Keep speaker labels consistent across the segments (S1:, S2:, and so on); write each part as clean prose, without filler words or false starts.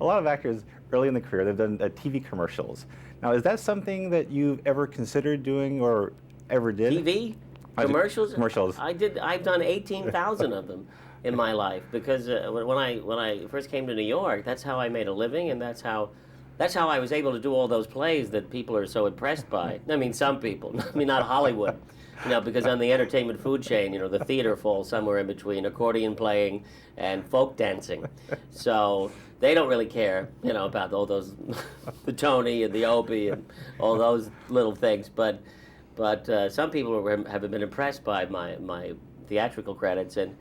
S1: A lot of actors early in the career, they've done TV commercials. Now, is that something that you've ever considered doing or ever did?
S2: TV commercials?
S1: Commercials.
S2: I've done 18,000 of them in my life because when I first came to New York, that's how I made a living, and that's how I was able to do all those plays that people are so impressed by. I mean, some people. I mean, not Hollywood. Because on the entertainment food chain, the theater falls somewhere in between accordion playing and folk dancing. So they don't really care, about all those, the Tony and the Opie and all those little things. But some people have been impressed by my theatrical credits, and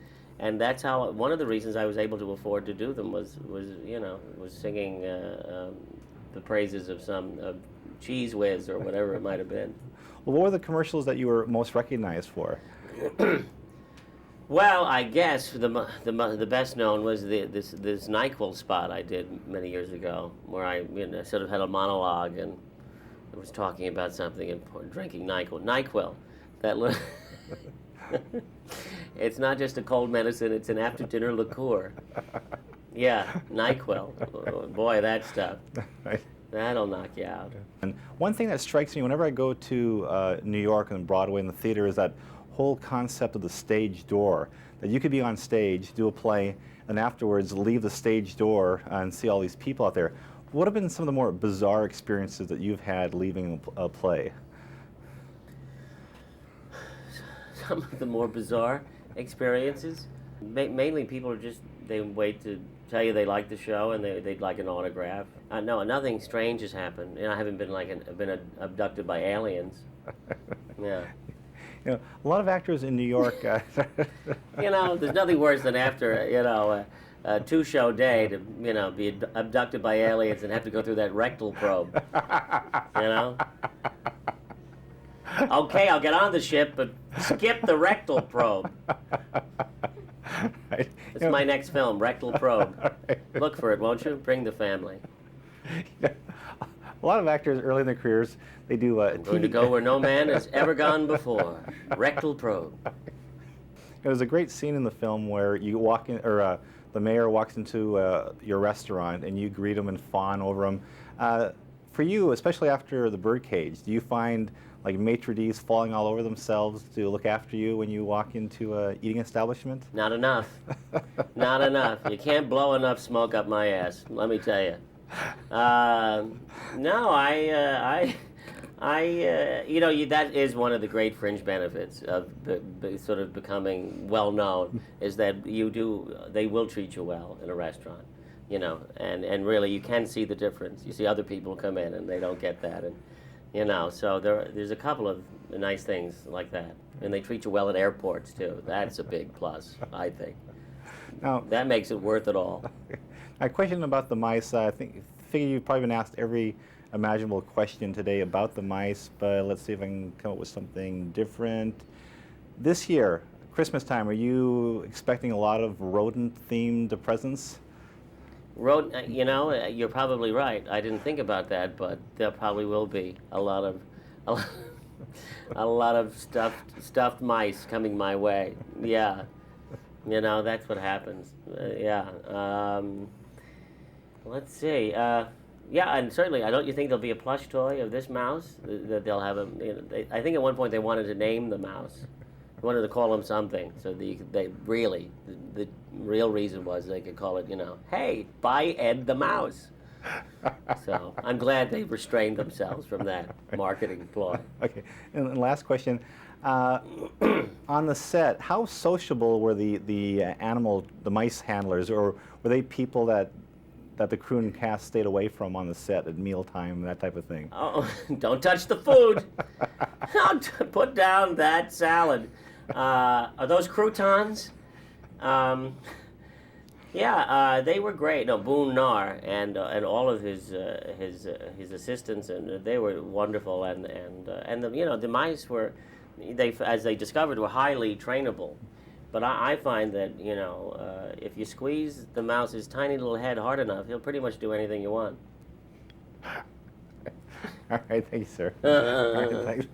S2: that's how one of the reasons I was able to afford to do them was singing the praises of some cheese whiz or whatever it might have been.
S1: Well, what were the commercials that you were most recognized for?
S2: Well, I guess the best known was this NyQuil spot I did many years ago, where I sort of had a monologue and I was talking about something and drinking NyQuil. NyQuil, it's not just a cold medicine; it's an after-dinner liqueur. Yeah, NyQuil. Boy, that stuff.
S1: Right.
S2: That'll knock you out.
S1: And one thing that strikes me whenever I go to New York and Broadway and the theater is that whole concept of the stage door. That you could be on stage, do a play, and afterwards leave the stage door and see all these people out there. What have been some of the more bizarre experiences that you've had leaving a play?
S2: Some of the more bizarre experiences? Mainly people they wait to tell you they like the show and they'd like an autograph. No, nothing strange has happened. I haven't been been abducted by aliens. Yeah.
S1: A lot of actors in New York.
S2: There's nothing worse than after a two-show day to be abducted by aliens and have to go through that rectal probe. Okay, I'll get on the ship, but skip the rectal probe.
S1: Right.
S2: It's my next film, Rectal Probe. Right. Look for it, won't you? Bring the family.
S1: A lot of actors early in their careers, they do
S2: I'm going to go where no man has ever gone before. Rectal Probe.
S1: There's a great scene in the film where you walk in, or the mayor walks into your restaurant and you greet him and fawn over him. For you, especially after the birdcage, do you find like maitre d's falling all over themselves to look after you when you walk into a eating establishment?
S2: Not enough. Not enough. You can't blow enough smoke up my ass, let me tell you. No, that is one of the great fringe benefits of sort of becoming well known, is that they will treat you well in a restaurant, and really you can see the difference. You see other people come in and they don't get that, and so there's a couple of nice things like that, and they treat you well at airports too. That's a big plus, I think.
S1: Now,
S2: that makes it worth it all.
S1: A question about the mice. I figure you've probably been asked every imaginable question today about the mice, but let's see if I can come up with something different. This year, Christmas time, are you expecting a lot of rodent-themed presents?
S2: You're probably right. I didn't think about that, but there probably will be a lot of stuffed mice coming my way. Yeah, that's what happens. Yeah. Let's see. Yeah, and certainly, don't you think there'll be a plush toy of this mouse that they'll have I think at one point they wanted to name the mouse. They wanted to call him something, so the real reason was they could call it, hey, buy Ed the Mouse. So I'm glad they restrained themselves from that marketing ploy.
S1: Okay, and last question. On the set, how sociable were the mice handlers, or were they people that the crew and cast stayed away from on the set at mealtime, that type of thing?
S2: Oh, don't touch the food. Don't put down that salad. Are those croutons? Yeah, they were great. No, Boone Nar and all of his assistants, and they were wonderful. And the mice were, as they discovered, were highly trainable. But I find that if you squeeze the mouse's tiny little head hard enough, he'll pretty much do anything you want.
S1: All right, thank you, sir. All right, thanks.